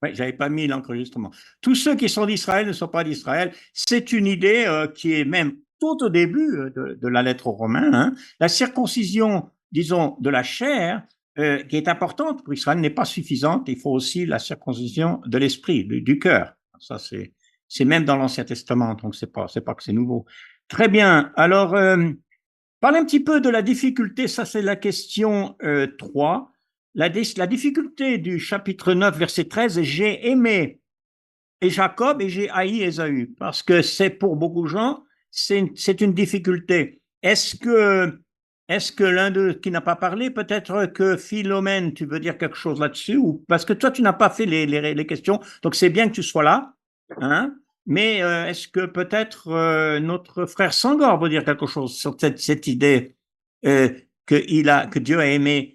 Oui, j'avais pas mis l'enregistrement. Tous ceux qui sont d'Israël ne sont pas d'Israël. C'est une idée qui est même tout au début de la lettre aux Romains. Hein. La circoncision, disons, de la chair, qui est importante pour Israël, n'est pas suffisante. Il faut aussi la circoncision de l'esprit, du cœur. Ça, c'est même dans l'Ancien Testament, donc c'est pas que c'est nouveau. Très bien. Alors, parlez un petit peu de la difficulté. Ça, c'est la question 3. La difficulté du chapitre 9, verset 13, j'ai aimé et Jacob et j'ai haï Ésaü, parce que c'est pour beaucoup de gens, c'est une difficulté. Est-ce que l'un d'eux qui n'a pas parlé, peut-être que Philomène, tu veux dire quelque chose là-dessus, ou parce que toi, tu n'as pas fait les questions, donc c'est bien que tu sois là, hein? Mais est-ce que peut-être notre frère Sangor veut dire quelque chose sur cette idée euh, que Dieu a aimé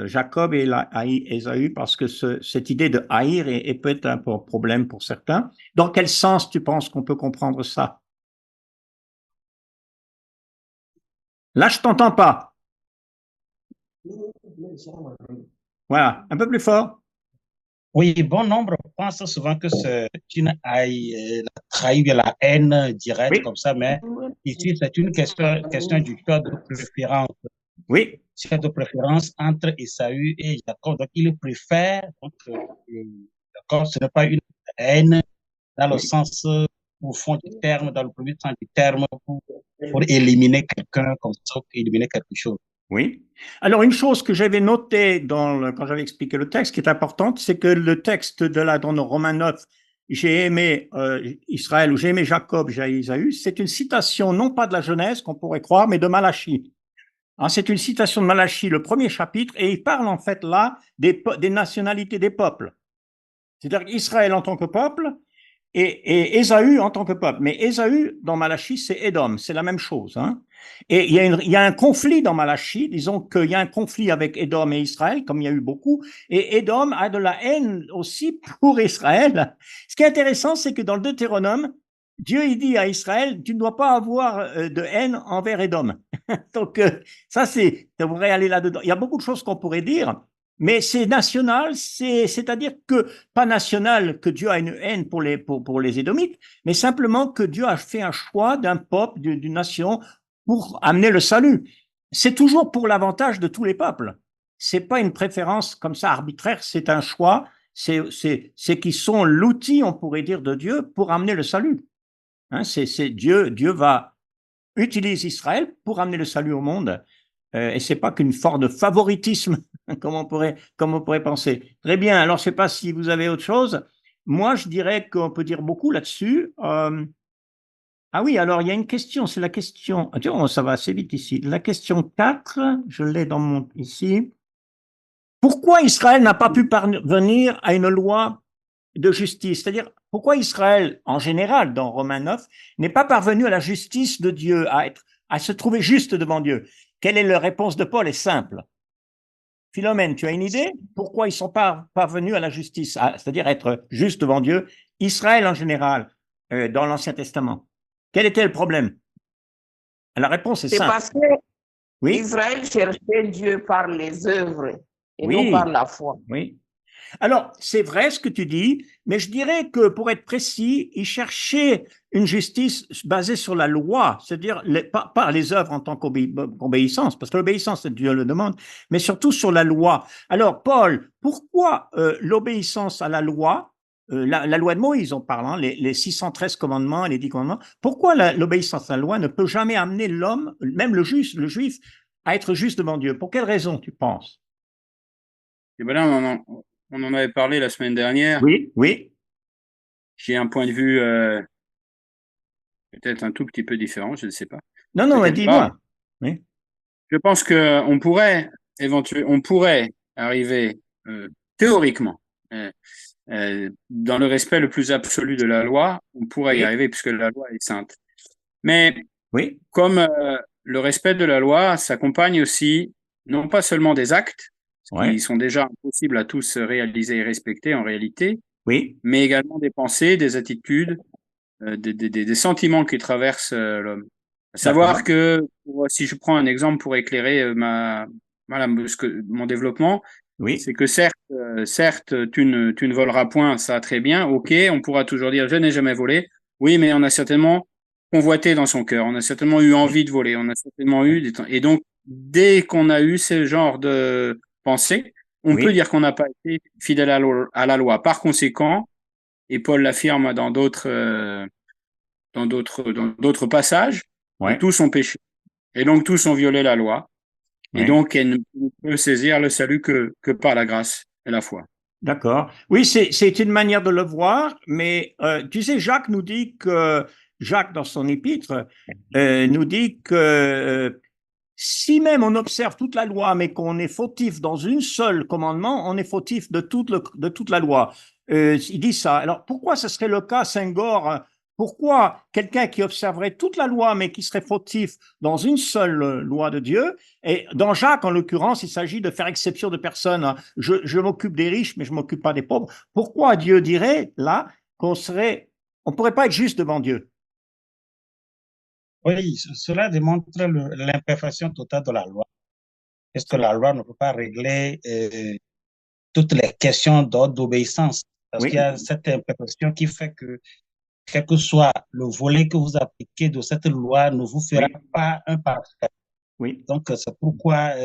Jacob et a haï Ésaü parce que cette idée de haïr est peut être un problème pour certains. Dans quel sens tu penses qu'on peut comprendre ça? Là, je t'entends pas. Voilà, un peu plus fort. Oui, bon nombre pensent souvent que c'est une haine, la trahie de la haine directe Oui, comme ça, mais ici, c'est une question du choix de préférence. oui, Choix de préférence entre Esaü et Jacob. Donc, il préfère, donc, Jacob, ce n'est pas une haine dans le oui. sens profond du terme, dans le premier sens du terme, pour éliminer quelqu'un comme ça, pour éliminer quelque chose. Oui. Alors, une chose que j'avais notée quand j'avais expliqué le texte, qui est importante, c'est que le texte dans le Romains 9, j'ai aimé Israël ou j'ai aimé Jacob, j'ai haï Isaïe, c'est une citation non pas de la Genèse, qu'on pourrait croire, mais de Malachie. Hein, c'est une citation de Malachie, le premier chapitre, et il parle en fait là des nationalités des peuples. C'est-à-dire Israël en tant que peuple et Ésaü en tant que peuple. Mais Ésaü, dans Malachie, c'est Édom, c'est la même chose. Hein. Et il y a un conflit dans Malachie, disons qu'il y a un conflit avec Édom et Israël, comme il y a eu beaucoup, et Édom a de la haine aussi pour Israël. Ce qui est intéressant, c'est que dans le Deutéronome, Dieu il dit à Israël, tu ne dois pas avoir de haine envers Édom. Donc ça, ça devrait aller là-dedans. Il y a beaucoup de choses qu'on pourrait dire, mais c'est national, c'est-à-dire que pas national que Dieu a une haine pour les Édomites, mais simplement que Dieu a fait un choix d'un peuple, d'une nation, pour amener le salut. C'est toujours pour l'avantage de tous les peuples. C'est pas une préférence comme ça arbitraire, c'est un choix. C'est qu'ils sont l'outil, on pourrait dire, de Dieu pour amener le salut. Hein, c'est Dieu va utiliser Israël pour amener le salut au monde. Et c'est pas qu'une forme de favoritisme, comme on pourrait penser. Très bien. Alors, je sais pas si vous avez autre chose. Moi, je dirais qu'on peut dire beaucoup là-dessus. Ah oui, alors il y a une question, c'est la question. Ah, tiens, ça va assez vite ici. La question 4, je l'ai dans mon ici. Pourquoi Israël n'a pas pu parvenir à une loi de justice? C'est-à-dire, pourquoi Israël, en général, dans Romains 9, n'est pas parvenu à la justice de Dieu, à se trouver juste devant Dieu? Quelle est la réponse de Paul? Est simple. Philomène, tu as une idée? Pourquoi ils ne sont pas parvenus à la justice, c'est-à-dire être juste devant Dieu, Israël en général, dans l'Ancien Testament? Quel était le problème? La réponse est C'est simple. parce que Oui, Israël cherchait Dieu par les œuvres et non par oui, la foi. oui. Alors, c'est vrai ce que tu dis, mais je dirais que pour être précis, ils cherchaient une justice basée sur la loi, c'est-à-dire pas les œuvres en tant qu'obéissance, parce que l'obéissance, Dieu le demande, mais surtout sur la loi. Alors, Paul, pourquoi l'obéissance à la loi, la loi de Moïse, on parle, hein, les 613 commandements et les 10 commandements, pourquoi l'obéissance à la loi ne peut jamais amener l'homme, même le juif, à être juste devant Dieu? Pour quelle raison, tu penses? Et ben là, on en avait parlé la semaine dernière. Oui, oui. J'ai un point de vue peut-être un tout petit peu différent, je ne sais pas. Non, non, mais Peut-être pas. dis-moi. Oui. Je pense que on pourrait arriver théoriquement dans le respect le plus absolu de la loi, on pourrait y Oui, arriver puisque la loi est sainte. Mais oui, comme le respect de la loi s'accompagne aussi non pas seulement des actes, qui ouais, sont déjà impossibles à tous réaliser et respecter en réalité, oui, mais également des pensées, des attitudes, des sentiments qui traversent l'homme. À savoir d'accord. que, si je prends un exemple pour éclairer mon développement, Oui, C'est que certes, tu ne voleras point, ça très bien, ok, on pourra toujours dire je n'ai jamais volé. Oui, mais on a certainement convoité dans son cœur, on a certainement eu oui, envie de voler, on a certainement oui, eu des temps. Et donc, dès qu'on a eu ce genre de pensée, on peut oui, dire qu'on n'a pas été fidèle à la loi. Par conséquent, et Paul l'affirme dans d'autres passages, que ouais, tous ont péché. Et donc tous ont violé la loi. Et ouais. donc elle ne peut saisir le salut que par la grâce et la foi. D'accord. Oui, c'est une manière de le voir, mais tu sais, Jacques nous dit que, Jacques, dans son épître, nous dit que si même on observe toute la loi, mais qu'on est fautif dans une seule commandement, on est fautif de toute la loi. Il dit ça. Alors pourquoi ce serait le cas, Senghor? Pourquoi quelqu'un qui observerait toute la loi, mais qui serait fautif dans une seule loi de Dieu? Et dans Jacques, en l'occurrence, il s'agit de faire exception de personne. Je m'occupe des riches, mais je m'occupe pas des pauvres. Pourquoi Dieu dirait là on pourrait pas être juste devant Dieu? Oui, cela démontre l'imperfection totale de la loi, parce que la loi ne peut pas régler toutes les questions d'ordre d'obéissance, parce qu'il y Oui, a cette imperfection qui fait que, quel que soit le volet que vous appliquez de cette loi, ne vous fera oui, pas un parfait. oui, Donc, c'est pourquoi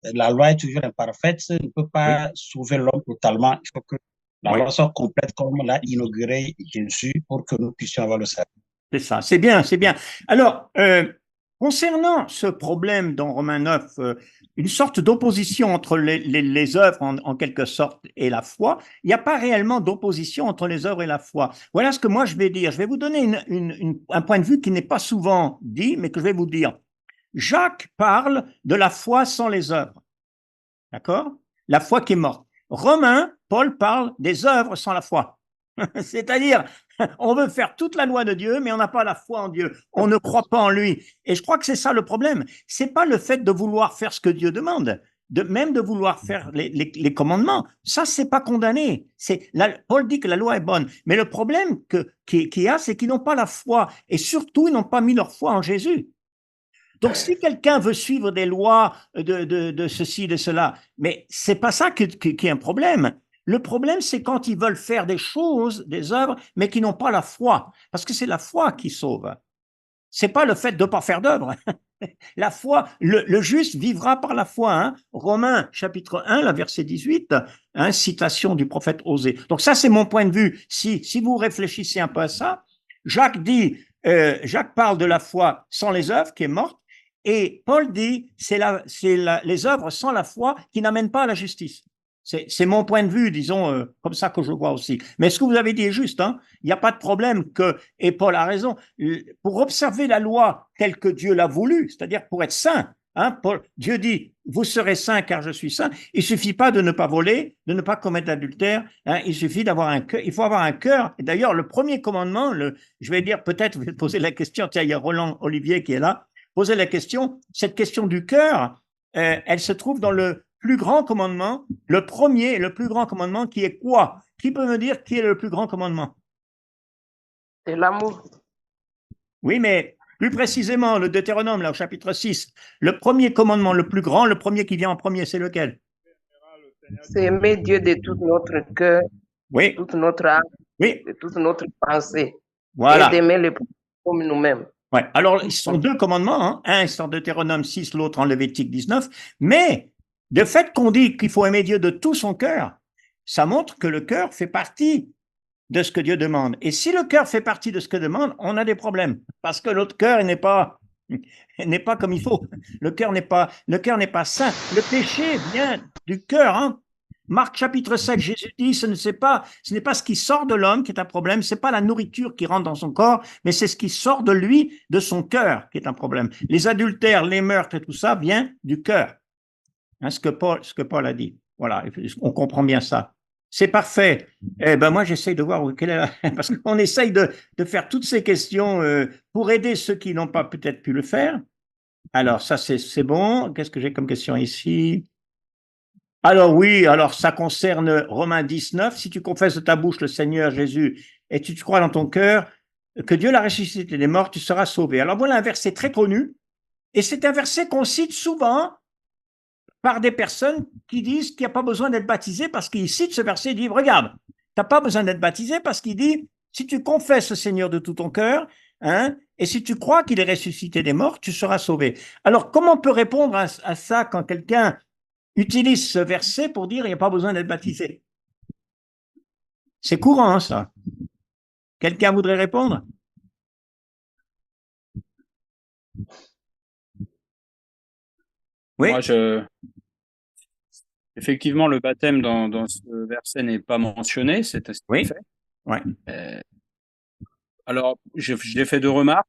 la loi est toujours imparfaite, ça ne peut oui, pas sauver l'homme totalement. Il faut que la oui. loi soit complète comme l'a inauguré Jésus pour que nous puissions avoir le salut. C'est ça, c'est bien, c'est bien. Alors, concernant ce problème dans Romains 9, une sorte d'opposition entre les œuvres en quelque sorte et la foi, il n'y a pas réellement d'opposition entre les œuvres et la foi. Voilà ce que moi je vais dire. Je vais vous donner un point de vue qui n'est pas souvent dit, mais que je vais vous dire. Jacques parle de la foi sans les œuvres, d'accord? La foi qui est morte. Romain, Paul parle des œuvres sans la foi. C'est-à-dire, on veut faire toute la loi de Dieu, mais on n'a pas la foi en Dieu. On ne croit pas en lui. Et je crois que c'est ça le problème. C'est pas le fait de vouloir faire ce que Dieu demande, même de vouloir faire les commandements. Ça, c'est pas condamné. Paul dit que la loi est bonne. Mais le problème qu'il y a, c'est qu'ils n'ont pas la foi. Et surtout, ils n'ont pas mis leur foi en Jésus. Donc, si quelqu'un veut suivre des lois de ceci, de cela, mais c'est pas ça qui est un problème. Le problème, c'est quand ils veulent faire des choses, des œuvres, mais qui n'ont pas la foi, parce que c'est la foi qui sauve. C'est pas le fait de ne pas faire d'œuvre. La foi, le juste vivra par la foi. Hein. Romains chapitre 1, la verset 18, hein, citation du prophète Osée. Donc ça, c'est mon point de vue. Si vous réfléchissez un peu à ça, Jacques parle de la foi sans les œuvres, qui est morte, et Paul dit, les œuvres sans la foi qui n'amènent pas à la justice. C'est mon point de vue, disons, comme ça que je vois aussi. Mais ce que vous avez dit est juste, hein. Il n'y a pas de problème et Paul a raison, pour observer la loi telle que Dieu l'a voulu, c'est-à-dire pour être saint, hein, Dieu dit, vous serez saints car je suis saint. Il suffit pas de ne pas voler, de ne pas commettre d'adultère, hein, il suffit d'avoir un cœur, il faut avoir un cœur. Et d'ailleurs, le premier commandement, je vais dire peut-être, je vais poser la question, tiens, il y a Roland Olivier qui est là, poser la question, cette question du cœur, elle se trouve dans le plus grand commandement, le premier et le plus grand commandement qui est quoi? Qui peut me dire qui est le plus grand commandement? C'est l'amour. Oui, mais plus précisément, le Deutéronome, là, au chapitre 6, le premier commandement, le plus grand, le premier qui vient en premier, c'est lequel? C'est aimer Dieu de tout notre cœur, de Oui, toute notre âme, oui, de toute notre pensée, et voilà. d'aimer le prochain comme nous-mêmes. Ouais. Alors, ils sont deux commandements, hein. Un c'est en Deutéronome 6, l'autre en Lévitique 19, mais le fait qu'on dit qu'il faut aimer Dieu de tout son cœur, ça montre que le cœur fait partie de ce que Dieu demande. Et si le cœur fait partie de ce que demande, on a des problèmes. Parce que l'autre cœur n'est pas comme il faut. Le cœur n'est pas saint. Le péché vient du cœur, hein. Marc chapitre 7, Jésus dit, ce n'est pas ce qui sort de l'homme qui est un problème, c'est pas la nourriture qui rentre dans son corps, mais c'est ce qui sort de lui, de son cœur qui est un problème. Les adultères, les meurtres et tout ça vient du cœur. Hein, ce que Paul a dit. Voilà, on comprend bien ça. C'est parfait. Eh ben moi, j'essaye de voir quelle est parce qu'on essaye de faire toutes ces questions pour aider ceux qui n'ont pas peut-être pu le faire. Alors, ça, c'est bon. Qu'est-ce que j'ai comme question ici? Alors oui, alors ça concerne Romains 19. Si tu confesses de ta bouche le Seigneur Jésus et tu crois dans ton cœur que Dieu l'a ressuscité des morts, tu seras sauvé. Alors voilà un verset très connu. Et c'est un verset qu'on cite souvent par des personnes qui disent qu'il n'y a pas besoin d'être baptisé parce qu'il cite ce verset, il dit, regarde, tu n'as pas besoin d'être baptisé parce qu'il dit, si tu confesses le Seigneur de tout ton cœur, hein, et si tu crois qu'il est ressuscité des morts, tu seras sauvé. Alors, comment on peut répondre à ça quand quelqu'un utilise ce verset pour dire il n'y a pas besoin d'être baptisé? C'est courant, ça. Quelqu'un voudrait répondre? Oui. Moi, effectivement, le baptême dans ce verset n'est pas mentionné, c'est Oui. fait. Ouais. Alors, j'ai fait 2 remarques.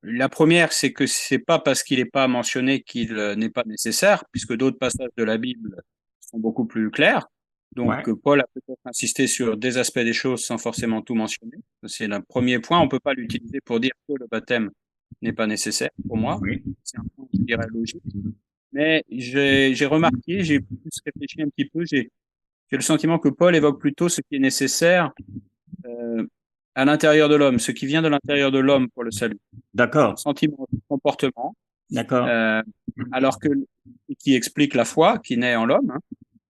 La première, c'est que c'est pas parce qu'il n'est pas mentionné qu'il n'est pas nécessaire, puisque d'autres passages de la Bible sont beaucoup plus clairs. Donc, Ouais. Paul a peut-être insisté sur des aspects des choses sans forcément tout mentionner. C'est le premier point. On peut pas l'utiliser pour dire que le baptême n'est pas nécessaire, pour moi. Oui. C'est un point, je dirais, logique. Mais j'ai remarqué, j'ai plus réfléchi un petit peu, j'ai le sentiment que Paul évoque plutôt ce qui est nécessaire à l'intérieur de l'homme, ce qui vient de l'intérieur de l'homme pour le salut. D'accord. Sentiment, comportement, D'accord. alors que qui explique la foi qui naît en l'homme, hein,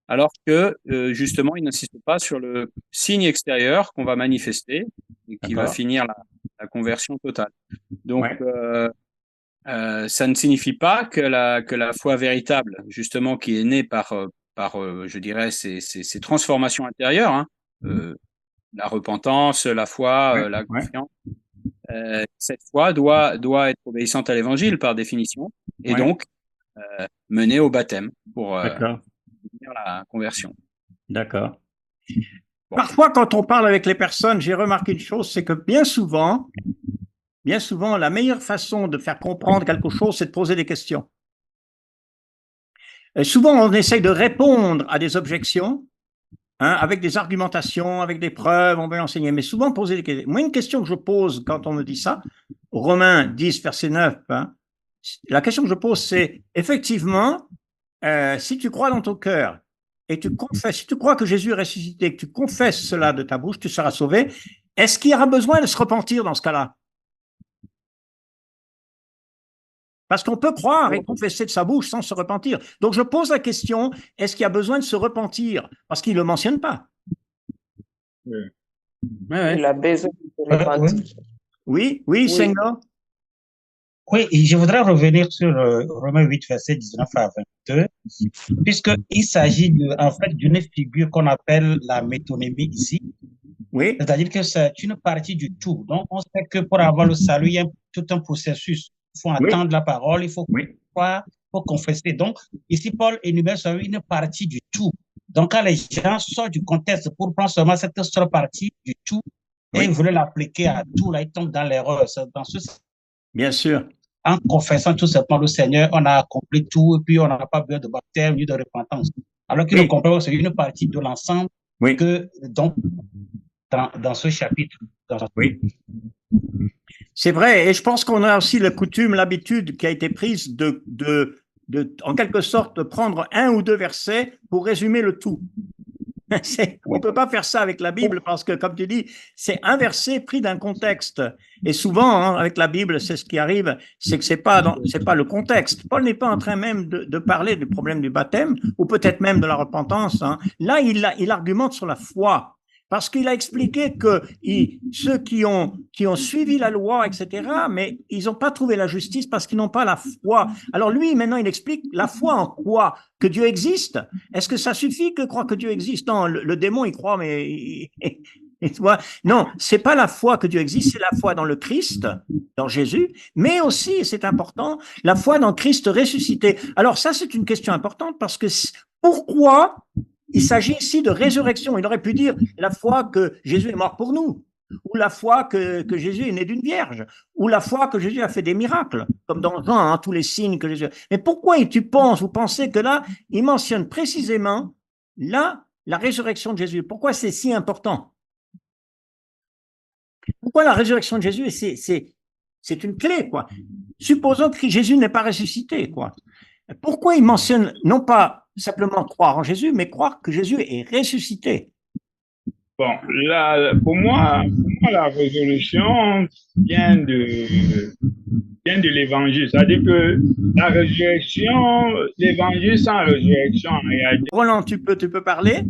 alors que justement il n'insiste pas sur le signe extérieur qu'on va manifester et qui va D'accord. finir la conversion totale. Donc Ouais. ça ne signifie pas que la foi véritable, justement, qui est née par je dirais ces transformations intérieures, hein, la repentance, la foi, Ouais. la Ouais. confiance. Cette foi doit être obéissante à l'évangile par définition, et Ouais. donc mener au baptême pour D'accord. finir la conversion. D'accord. Bon. Parfois, quand on parle avec les personnes, j'ai remarqué une chose, c'est que bien souvent, la meilleure façon de faire comprendre quelque chose, c'est de poser des questions. Souvent, on essaye de répondre à des objections, hein, avec des argumentations, avec des preuves, on veut enseigner, mais souvent poser des questions. Moi, une question que je pose quand on me dit ça, Romains 10, verset 9, hein, la question que je pose, c'est effectivement, si tu crois dans ton cœur et tu confesses, si tu crois que Jésus est ressuscité, que tu confesses cela de ta bouche, tu seras sauvé. Est-ce qu'il y aura besoin de se repentir dans ce cas-là? Parce qu'on peut croire et confesser de sa bouche sans se repentir. Donc, je pose la question, est-ce qu'il y a besoin de se repentir? Parce qu'il ne le mentionne pas. Ouais. Il a besoin de se repentir. Oui, Oui. Senghor. Oui, et je voudrais revenir sur Romains 8, verset 19 à 22, puisqu'il s'agit en fait d'une figure qu'on appelle la métonymie ici. Oui. C'est-à-dire que c'est une partie du tout. Donc, on sait que pour avoir le salut, il y a tout un processus. Il faut attendre la parole, il faut croire, il faut confesser. Donc, ici, Paul énumère seulement une partie du tout. Donc, quand les gens sortent du contexte pour prendre seulement cette seule partie du tout, et ils voulaient l'appliquer à tout, là, ils tombent dans l'erreur. Dans ce Bien sûr. En confessant tout simplement le Seigneur, on a accompli tout, et puis on n'a pas besoin de baptême ni de repentance. Alors qu'ils ne comprennent pas que c'est une partie de l'ensemble que, donc, dans ce chapitre. Oui. C'est vrai, et je pense qu'on a aussi la coutume, l'habitude qui a été prise de, en quelque sorte, de prendre un ou deux versets pour résumer le tout. On ne peut pas faire ça avec la Bible parce que, comme tu dis, c'est un verset pris d'un contexte. Et souvent, hein, avec la Bible, c'est ce qui arrive, c'est que c'est pas le contexte. Paul n'est pas en train même de parler du problème du baptême ou peut-être même de la repentance. Hein. Là, il argumente sur la foi. Parce qu'il a expliqué que ceux qui ont suivi la loi, etc., mais ils n'ont pas trouvé la justice parce qu'ils n'ont pas la foi. Alors lui, maintenant, il explique la foi en quoi? Que Dieu existe. Est-ce que ça suffit que croire que Dieu existe? Non, le démon, il croit, mais non, c'est pas la foi que Dieu existe, c'est la foi dans le Christ, dans Jésus, mais aussi, c'est important, la foi dans Christ ressuscité. Alors ça, c'est une question importante parce que pourquoi il s'agit ici de résurrection? Il aurait pu dire la foi que Jésus est mort pour nous, ou la foi que Jésus est né d'une vierge, ou la foi que Jésus a fait des miracles, comme dans Jean, hein, tous les signes que Jésus a. Mais pourquoi vous pensez que là, il mentionne précisément là la résurrection de Jésus? Pourquoi c'est si important? Pourquoi la résurrection de Jésus, c'est une clé, quoi. Supposons que Jésus n'est pas ressuscité, quoi. Pourquoi il mentionne non pas simplement croire en Jésus, mais croire que Jésus est ressuscité? Bon, là, pour moi, la résolution vient de l'évangile. C'est-à-dire que la résurrection, l'évangile sans résurrection, en réalité. Roland, tu peux parler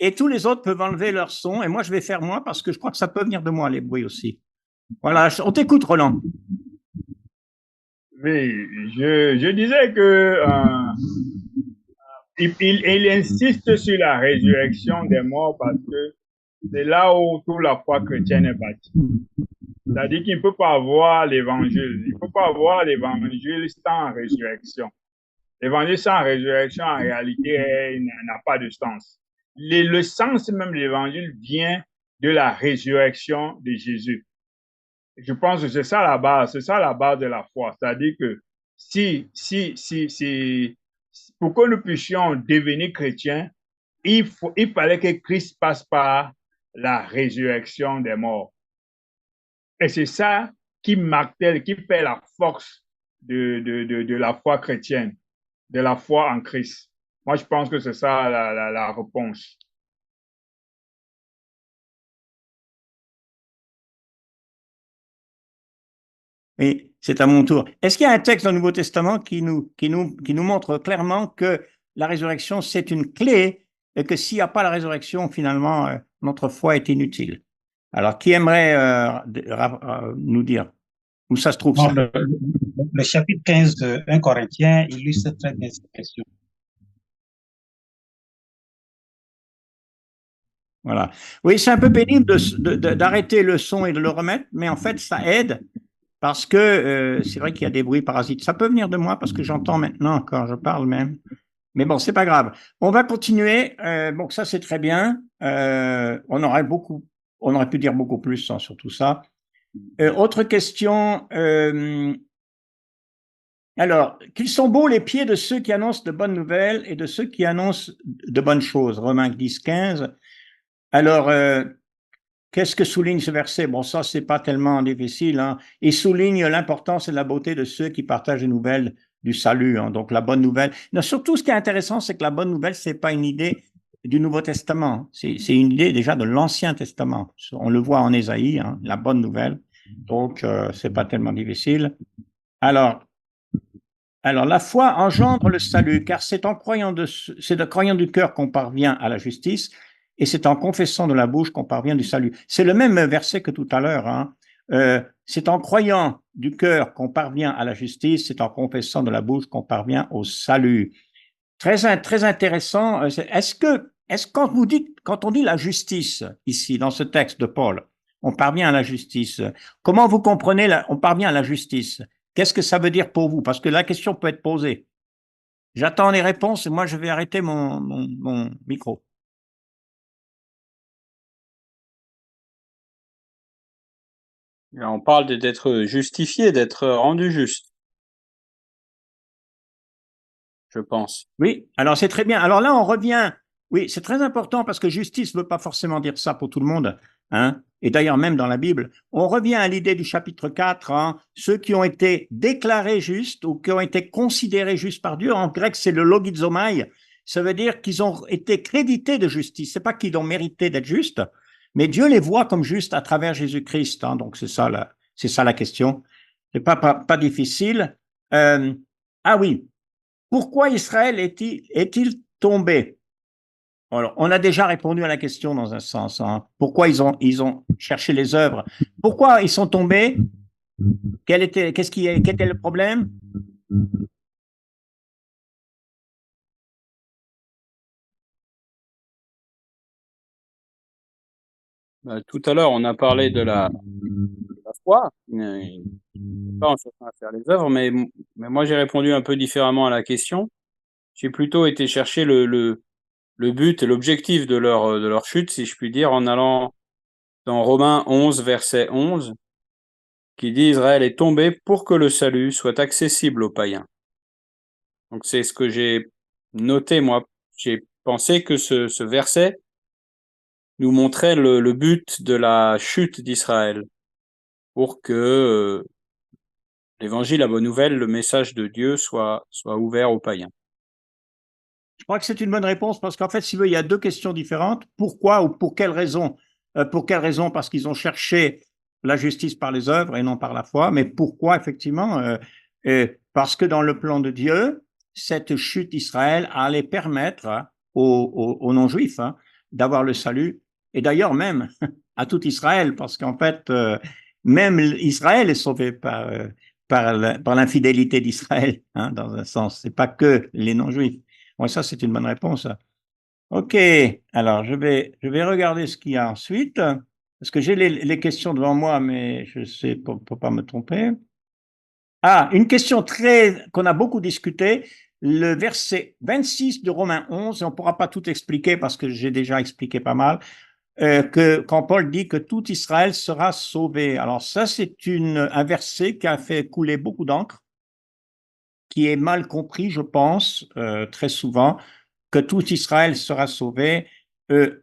et tous les autres peuvent enlever leur son et moi je vais faire moi parce que je crois que ça peut venir de moi les bruits aussi. Voilà, on t'écoute Roland. Oui, je disais que il insiste sur la résurrection des morts parce que c'est là où toute la foi chrétienne est bâtie. C'est-à-dire qu'il ne peut pas avoir l'évangile. Il ne peut pas avoir l'évangile sans résurrection. L'évangile sans résurrection, en réalité, n'a pas de sens. Le sens même de l'évangile vient de la résurrection de Jésus. Je pense que c'est ça la base de la foi. C'est-à-dire que pour que nous puissions devenir chrétiens, il fallait que Christ passe par la résurrection des morts. Et c'est ça qui martèle, qui fait la force de la foi chrétienne, de la foi en Christ. Moi, je pense que c'est ça la réponse. Oui, c'est à mon tour. Est-ce qu'il y a un texte dans le Nouveau Testament qui nous montre clairement que la résurrection, c'est une clé et que s'il n'y a pas la résurrection, finalement, notre foi est inutile? Alors, qui aimerait nous dire où ça se trouve ça? Le chapitre 15 de 1 Corinthiens illustre très bien cette question. Voilà. Oui, c'est un peu pénible d'arrêter le son et de le remettre, mais en fait, ça aide parce que c'est vrai qu'il y a des bruits parasites. Ça peut venir de moi parce que j'entends maintenant quand je parle même. Mais bon, c'est pas grave. On va continuer. Bon, ça c'est très bien. On aurait pu dire beaucoup plus sur tout ça. Autre question. Alors, qu'ils sont beaux les pieds de ceux qui annoncent de bonnes nouvelles et de ceux qui annoncent de bonnes choses. Romains 10, 15. Alors, qu'est-ce que souligne ce verset? Bon, ça, c'est pas tellement difficile. Hein. Il souligne l'importance et la beauté de ceux qui partagent les nouvelles du salut. Hein. Donc, la bonne nouvelle. Non, surtout, ce qui est intéressant, c'est que la bonne nouvelle, c'est pas une idée du Nouveau Testament. C'est une idée déjà de l'Ancien Testament. On le voit en Ésaïe, hein, la bonne nouvelle. Donc, c'est pas tellement difficile. Alors, la foi engendre le salut, car c'est en croyant du cœur qu'on parvient à la justice, et c'est en confessant de la bouche qu'on parvient du salut. C'est le même verset que tout à l'heure. Hein. C'est en croyant du cœur qu'on parvient à la justice, c'est en confessant de la bouche qu'on parvient au salut. Très intéressant. Est-ce quand on dit la justice ici dans ce texte de Paul, on parvient à la justice. Comment vous comprenez on parvient à la justice? Qu'est-ce que ça veut dire pour vous? Parce que la question peut être posée. J'attends les réponses et moi je vais arrêter mon micro. On parle d'être justifié, d'être rendu juste. Je pense. Oui, alors c'est très bien. Alors là, on revient. Oui, c'est très important parce que justice ne veut pas forcément dire ça pour tout le monde. Hein. Et d'ailleurs, même dans la Bible, on revient à l'idée du chapitre 4, hein, ceux qui ont été déclarés justes ou qui ont été considérés justes par Dieu. En grec, c'est le logizomai. Ça veut dire qu'ils ont été crédités de justice. C'est pas qu'ils ont mérité d'être justes, mais Dieu les voit comme justes à travers Jésus-Christ. Hein. Donc, c'est ça la question. C'est pas difficile. Ah oui. Pourquoi Israël est-il tombé? Alors, on a déjà répondu à la question dans un sens. Hein. Pourquoi ils ont cherché les œuvres? Pourquoi ils sont tombés? Quel était le problème? Tout à l'heure, on a parlé de la foi, pas en cherchant à faire les œuvres, mais moi j'ai répondu un peu différemment à la question. J'ai plutôt été chercher le but et l'objectif de leur chute, si je puis dire, en allant dans Romains 11, verset 11, qui dit Israël est tombé pour que le salut soit accessible aux païens. Donc c'est ce que j'ai noté, moi. J'ai pensé que ce verset nous montrait le but de la chute d'Israël, pour que l'évangile, la bonne nouvelle, le message de Dieu soit ouvert aux païens. Je crois que c'est une bonne réponse parce qu'en fait, si vous voulez, il y a deux questions différentes. Pourquoi ou pour quelle raison Pour quelle raison? Parce qu'ils ont cherché la justice par les œuvres et non par la foi. Mais pourquoi, effectivement? Parce que dans le plan de Dieu, cette chute d'Israël allait permettre aux non-juifs d'avoir le salut, et d'ailleurs même à tout Israël, parce qu'en fait, même Israël est sauvé par l'infidélité d'Israël, dans un sens. C'est pas que les non-juifs. Bon, ça, c'est une bonne réponse. OK, alors je vais regarder ce qu'il y a ensuite, parce que j'ai les questions devant moi, mais je sais pour pas me tromper. Ah, une question qu'on a beaucoup discuté, le verset 26 de Romains 11, et on ne pourra pas tout expliquer parce que j'ai déjà expliqué pas mal, quand Paul dit que tout Israël sera sauvé. Alors ça, c'est un verset qui a fait couler beaucoup d'encre, qui est mal compris, je pense, très souvent, que tout Israël sera sauvé.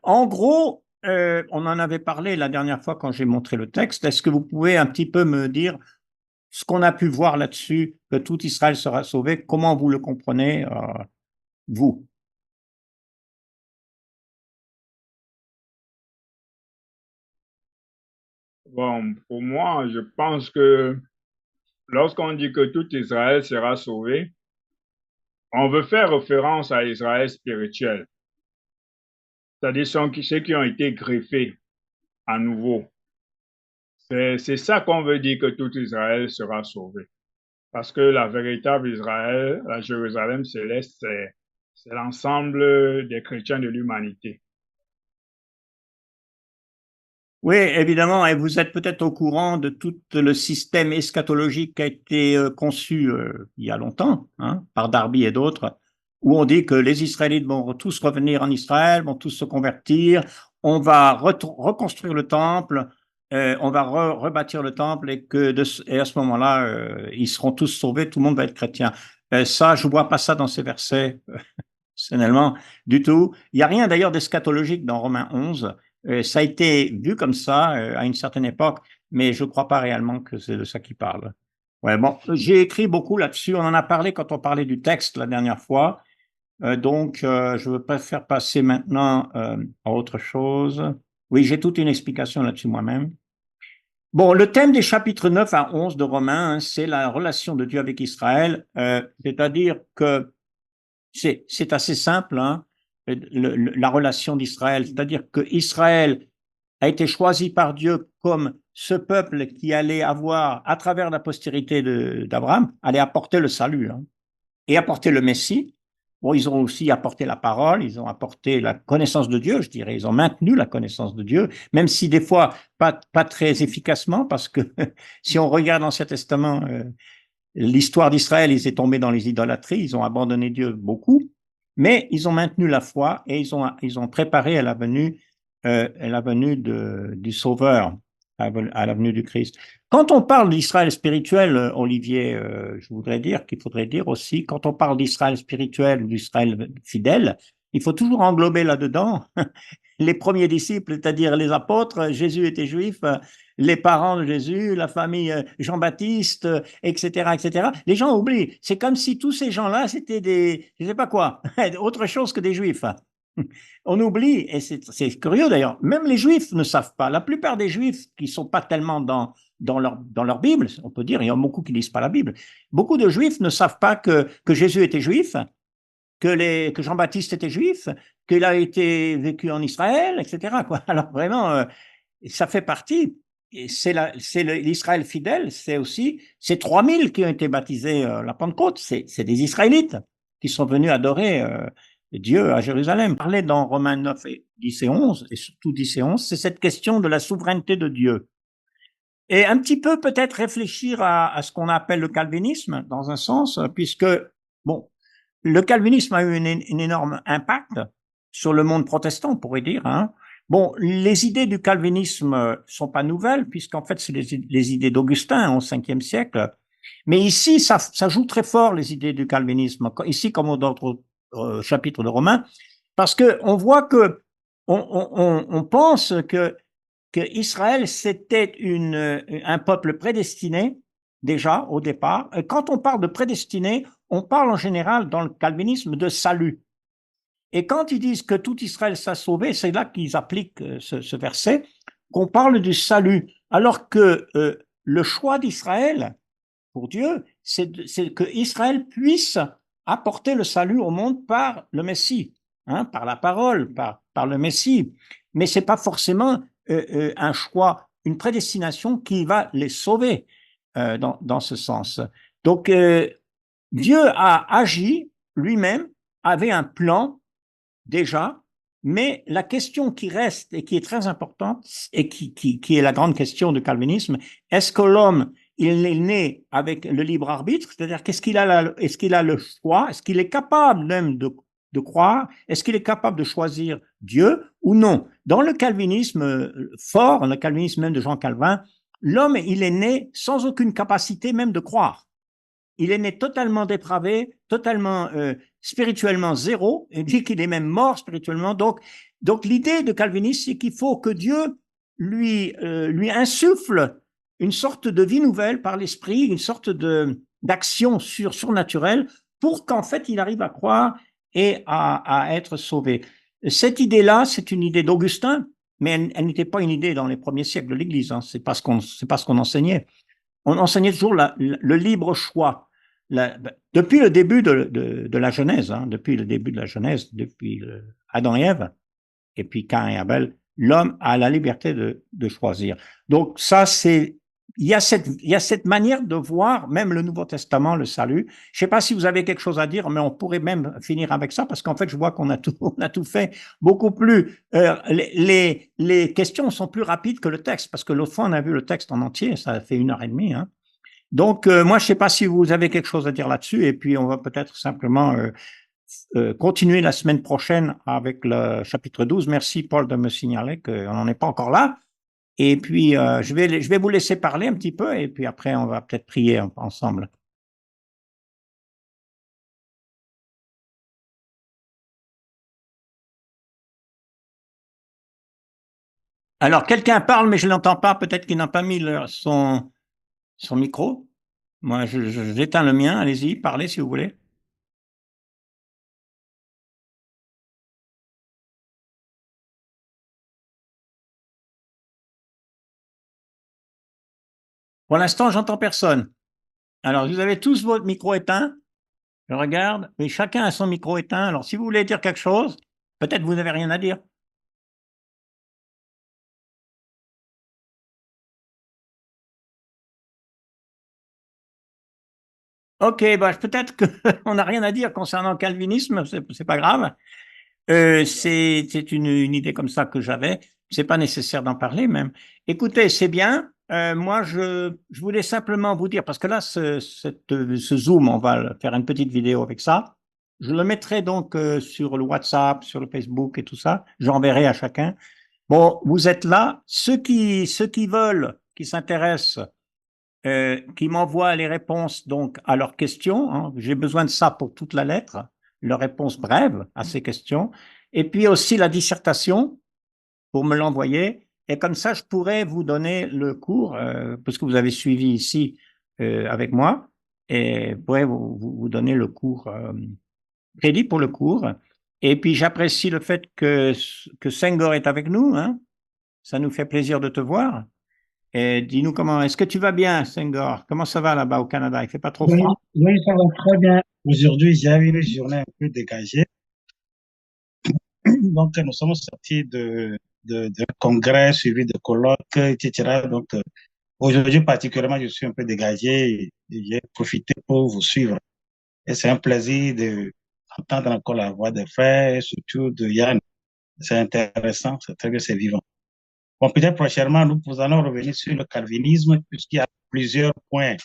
En gros, on en avait parlé la dernière fois quand j'ai montré le texte. Est-ce que vous pouvez un petit peu me dire ce qu'on a pu voir là-dessus, que tout Israël sera sauvé? Comment vous le comprenez, vous? Bon, pour moi, je pense que lorsqu'on dit que tout Israël sera sauvé, on veut faire référence à Israël spirituel, c'est-à-dire ceux qui ont été greffés à nouveau. C'est ça qu'on veut dire que tout Israël sera sauvé. Parce que la véritable Israël, la Jérusalem céleste, c'est l'ensemble des chrétiens de l'humanité. Oui, évidemment, et vous êtes peut-être au courant de tout le système eschatologique qui a été conçu il y a longtemps, par Darby et d'autres, où on dit que les Israélites vont tous revenir en Israël, vont tous se convertir, on va reconstruire le temple, on va rebâtir le temple, et à ce moment-là, ils seront tous sauvés, tout le monde va être chrétien. Ça, je vois pas ça dans ces versets, personnellement, du tout. Il n'y a rien d'ailleurs d'eschatologique dans Romains 11. Ça a été vu comme ça à une certaine époque, mais je ne crois pas réellement que c'est de ça qu'il parle. Ouais, bon, j'ai écrit beaucoup là-dessus. On en a parlé quand on parlait du texte la dernière fois. Donc, je préfère passer maintenant à autre chose. Oui, j'ai toute une explication là-dessus moi-même. Bon, le thème des chapitres 9 à 11 de Romains, c'est la relation de Dieu avec Israël, c'est-à-dire que c'est assez simple, la relation d'Israël, c'est-à-dire que Israël a été choisi par Dieu comme ce peuple qui allait avoir, à travers la postérité d'Abraham, allait apporter le salut et apporter le Messie. Bon, ils ont aussi apporté la parole, ils ont apporté la connaissance de Dieu, je dirais, ils ont maintenu la connaissance de Dieu, même si des fois pas très efficacement, parce que si on regarde l'Ancien Testament, l'histoire d'Israël, ils étaient tombés dans les idolâtries, ils ont abandonné Dieu beaucoup, mais ils ont maintenu la foi et ils ont préparé à la venue du Sauveur, à la venue du Christ. Quand on parle d'Israël spirituel, Olivier, je voudrais dire qu'il faudrait dire aussi, quand on parle d'Israël spirituel, d'Israël fidèle, il faut toujours englober là-dedans les premiers disciples, c'est-à-dire les apôtres. Jésus était juif, les parents de Jésus, la famille Jean-Baptiste, etc., etc. Les gens oublient. C'est comme si tous ces gens-là, c'était je sais pas quoi, autre chose que des juifs. On oublie, et c'est curieux d'ailleurs, même les juifs ne savent pas. La plupart des juifs qui sont pas tellement dans leur Bible, on peut dire, il y en a beaucoup qui lisent pas la Bible, beaucoup de juifs ne savent pas que Jésus était juif, que Jean-Baptiste était juif, qu'il a été vécu en Israël, etc. Alors vraiment, ça fait partie. C'est l'Israël fidèle, c'est aussi ces 3000 qui ont été baptisés la Pentecôte, c'est des Israélites qui sont venus adorer Dieu à Jérusalem. Parler dans Romains 9, 10 et 11, et surtout 10 et 11, c'est cette question de la souveraineté de Dieu. Et un petit peu peut-être réfléchir à ce qu'on appelle le calvinisme, dans un sens, puisque, bon, le calvinisme a eu un énorme impact sur le monde protestant, on pourrait dire. Bon, les idées du calvinisme sont pas nouvelles, puisqu'en fait, c'est les idées d'Augustin au 5e siècle. Mais ici, ça joue très fort, les idées du calvinisme, ici comme dans d'autres chapitres de Romains, parce que on voit que on pense que Israël, c'était un peuple prédestiné, déjà, au départ. Quand on parle de prédestiné, on parle en général, dans le calvinisme, de salut. Et quand ils disent que tout Israël s'est sauvé, c'est là qu'ils appliquent ce verset. qu'on parle du salut, alors que le choix d'Israël, pour Dieu, c'est que Israël puisse apporter le salut au monde par le Messie, hein, par la parole, par le Messie. Mais ce n'est pas forcément un choix, une prédestination qui va les sauver dans ce sens. Donc, Dieu a agi lui-même, avait un plan déjà, mais la question qui reste et qui est très importante et qui est la grande question du calvinisme, est-ce que l'homme il est né avec le libre arbitre, c'est-à-dire est-ce qu'il a le choix, est-ce qu'il est capable même de croire, est-ce qu'il est capable de choisir Dieu ou non? Dans le calvinisme fort, le calvinisme même de Jean Calvin, l'homme il est né sans aucune capacité même de croire. Il est né totalement dépravé, totalement spirituellement zéro, il dit qu'il est même mort spirituellement. Donc l'idée de calvinisme, c'est qu'il faut que Dieu lui insuffle une sorte de vie nouvelle par l'esprit, une sorte d'action surnaturelle pour qu'en fait il arrive à croire et à être sauvé. Cette idée-là, c'est une idée d'Augustin, mais elle n'était pas une idée dans les premiers siècles de l'Église, hein. C'est pas ce qu'on enseignait. On enseignait toujours le libre choix. Depuis le début de la Genèse, hein, depuis Adam et Ève, et puis Caïn et Abel, l'homme a la liberté de choisir. Donc ça, il y a cette manière de voir même le Nouveau Testament, le salut. Je ne sais pas si vous avez quelque chose à dire, mais on pourrait même finir avec ça, parce qu'en fait, je vois qu'on a tout fait beaucoup plus. Les questions sont plus rapides que le texte, parce que l'autre fois, on a vu le texte en entier, ça a fait 1h30, hein. Donc, moi, je ne sais pas si vous avez quelque chose à dire là-dessus, et puis on va peut-être simplement continuer la semaine prochaine avec le chapitre 12. Merci, Paul, de me signaler qu'on n'en est pas encore là. Et puis, je vais vous laisser parler un petit peu, et puis après, on va peut-être prier ensemble. Alors, quelqu'un parle, mais je ne l'entends pas. Peut-être qu'il n'a pas mis son micro. Moi, j'éteins le mien. Allez-y, parlez si vous voulez. Pour l'instant, j'entends personne. Alors, vous avez tous votre micro éteint. Je regarde, mais chacun a son micro éteint. Alors, si vous voulez dire quelque chose, peut-être vous n'avez rien à dire. Ok, bah, peut-être qu'on n'a rien à dire concernant le calvinisme, c'est pas grave. C'est une idée comme ça que j'avais. C'est pas nécessaire d'en parler même. Écoutez, c'est bien. Moi, je voulais simplement vous dire, parce que là, ce Zoom, on va faire une petite vidéo avec ça. Je le mettrai donc sur le WhatsApp, sur le Facebook et tout ça. J'enverrai à chacun. Bon, vous êtes là. Ceux qui veulent, qui s'intéressent, qui m'envoient les réponses donc à leurs questions, hein. J'ai besoin de ça pour toute la lettre, leurs réponses brèves à ces questions, et puis aussi la dissertation pour me l'envoyer. Et comme ça, je pourrais vous donner le cours, parce que vous avez suivi ici avec moi, et je pourrais vous donner le cours, crédit pour le cours. Et puis, j'apprécie le fait que Senghor est avec nous, hein. Ça nous fait plaisir de te voir. Et dis-nous comment, est-ce que tu vas bien, Senghor? Comment ça va là-bas au Canada? Il fait pas trop froid? Oui, ça va très bien. Aujourd'hui, j'ai eu une journée un peu dégagée. Donc, nous sommes sortis de congrès, suivi de colloques, etc. Donc, aujourd'hui, particulièrement, je suis un peu dégagé et j'ai profité pour vous suivre. Et c'est un plaisir d'entendre encore la voix des frères, et surtout de Yann. C'est intéressant, c'est très bien, c'est vivant. Bon, peut-être prochainement, nous allons revenir sur le calvinisme, puisqu'il y a plusieurs points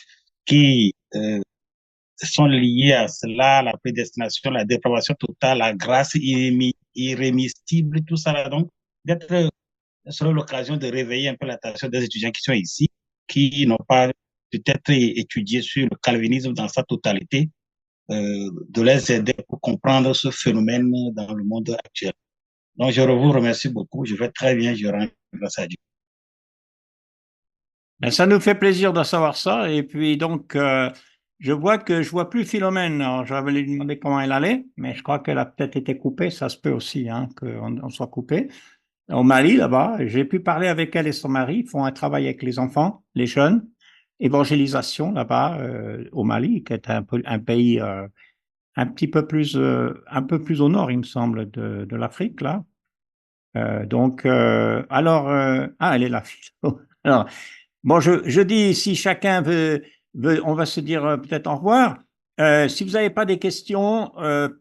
qui sont liés à cela, la prédestination, la dépravation totale, la grâce irrémissible, tout ça là. Donc, peut-être ce sera l'occasion de réveiller un peu l'attention des étudiants qui sont ici, qui n'ont pas peut-être étudié sur le calvinisme dans sa totalité, de les aider pour comprendre ce phénomène dans le monde actuel. Donc, je vous remercie beaucoup. Je vais très bien, je rends grâce à Dieu. Ben, ça nous fait plaisir de savoir ça. Et puis, donc, je vois plus Philomène. Alors, j'avais lui demandé comment elle allait, mais je crois qu'elle a peut-être été coupée. Ça se peut aussi, hein, qu'on soit coupé. au Mali, là-bas. J'ai pu parler avec elle et son mari. Ils font un travail avec les enfants, les jeunes. Évangélisation là-bas, au Mali, qui est un pays un peu plus au nord, il me semble, de l'Afrique, là. Elle est là. Alors, bon, je dis, si chacun veut, on va se dire peut-être au revoir. Si vous n'avez pas des questions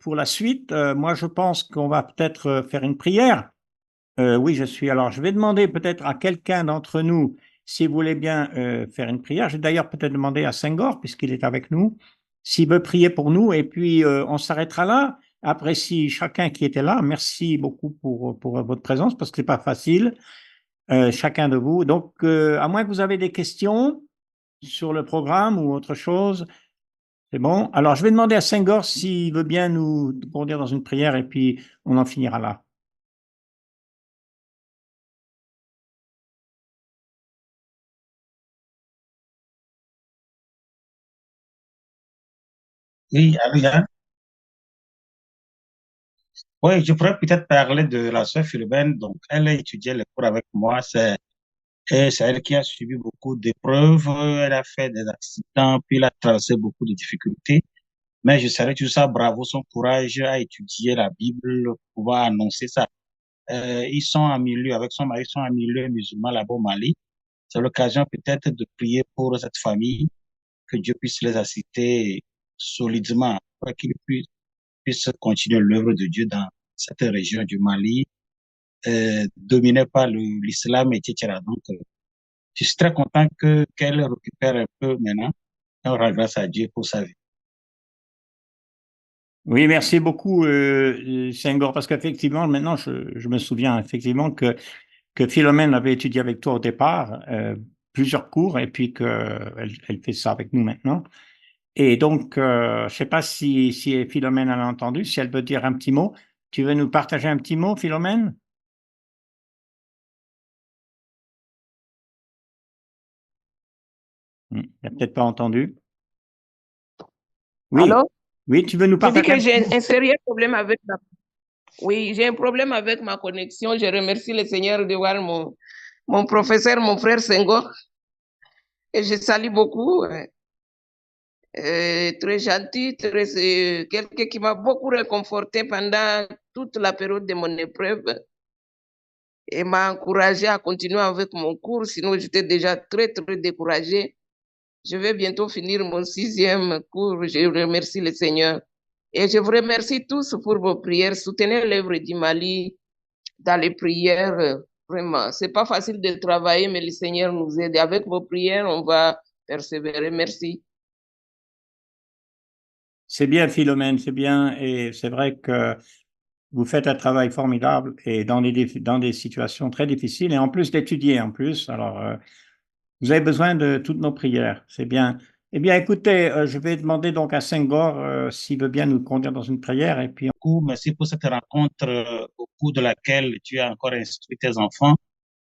pour la suite, moi, je pense qu'on va peut-être faire une prière. Oui, je suis. Alors, je vais demander peut-être à quelqu'un d'entre nous, si vous voulez bien faire une prière. J'ai d'ailleurs peut-être demandé à Senghor, puisqu'il est avec nous, s'il veut prier pour nous. Et puis, on s'arrêtera là. Après, si chacun qui était là, merci beaucoup pour votre présence, parce que c'est pas facile, chacun de vous. Donc, à moins que vous avez des questions sur le programme ou autre chose, c'est bon. Alors, je vais demander à Senghor s'il veut bien nous conduire dans une prière, et puis on en finira là. Oui, allô, Yann? Oui, je pourrais peut-être parler de la sœur Philomène. Donc, elle a étudié les cours avec moi. C'est elle qui a subi beaucoup d'épreuves. Elle a fait des accidents, puis elle a traversé beaucoup de difficultés. Mais je salue tout ça, bravo, son courage à étudier la Bible, pouvoir annoncer ça. Ils sont en milieu, avec son mari, ils sont en milieu musulman là-bas au Mali. C'est l'occasion peut-être de prier pour cette famille, que Dieu puisse les assister solidement, pour qu'ils puissent continuer l'œuvre de Dieu dans cette région du Mali, dominée par l'islam, etc. Donc, je suis très content qu'elle récupère un peu maintenant. On rend grâce à Dieu pour sa vie. Oui, merci beaucoup, Senghor, parce qu'effectivement, maintenant, je me souviens effectivement que Philomène avait étudié avec toi au départ, plusieurs cours, et puis elle fait ça avec nous maintenant. Et donc, je ne sais pas si Philomène a entendu, si elle veut dire un petit mot. Tu veux nous partager un petit mot, Philomène? Elle n'a peut-être pas entendu. Oui, Alors, oui, tu veux nous je dis partager que j'ai un sérieux problème avec ma... Oui, j'ai un problème avec ma connexion. Je remercie le Seigneur de voir mon professeur, mon frère Senghor. Et je salue beaucoup. Très gentil, quelqu'un qui m'a beaucoup réconforté pendant toute la période de mon épreuve et m'a encouragé à continuer avec mon cours. Sinon, j'étais déjà très, très découragée. Je vais bientôt finir mon 6e cours. Je remercie le Seigneur. Et je vous remercie tous pour vos prières. Soutenez l'œuvre du Mali dans les prières. Vraiment, c'est pas facile de travailler, mais le Seigneur nous aide. Avec vos prières, on va persévérer. Merci. C'est bien, Philomène, c'est bien. Et c'est vrai que vous faites un travail formidable et dans des situations très difficiles et en plus d'étudier en plus. Alors, vous avez besoin de toutes nos prières. C'est bien. Eh bien, écoutez, je vais demander donc à Senghor s'il veut bien nous conduire dans une prière et puis. Merci pour cette rencontre au cours de laquelle tu as encore instruit tes enfants.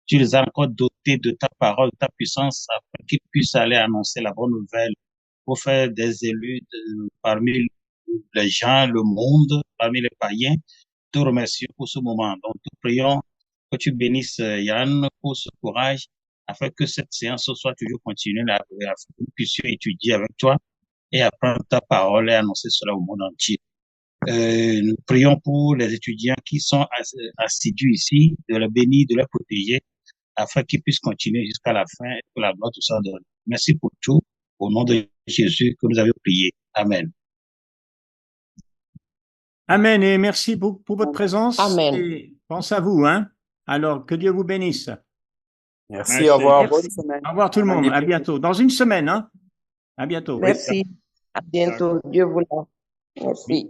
Tu les as encore dotés de ta parole, de ta puissance, afin qu'ils puissent aller annoncer la bonne nouvelle pour faire des élus parmi les gens, le monde, parmi les païens. Te remercie pour ce moment. Donc, nous prions que tu bénisses Yann pour ce courage, afin que cette séance soit toujours continue, afin que nous puissions étudier avec toi et apprendre ta parole et annoncer cela au monde entier. Nous prions pour les étudiants qui sont assidus ici, de les bénir, de les protéger, afin qu'ils puissent continuer jusqu'à la fin et que la gloire tout ça donne. Merci pour tout. Au nom de Jésus que nous avons prié. Amen. Amen et merci pour votre présence. Amen. Et pense à vous, hein. Alors, que Dieu vous bénisse. Merci, au revoir. Merci. Bonne semaine. Au revoir tout le monde. À bientôt. Dans une semaine, hein. À bientôt. Merci. À bientôt. Dieu vous la. Merci.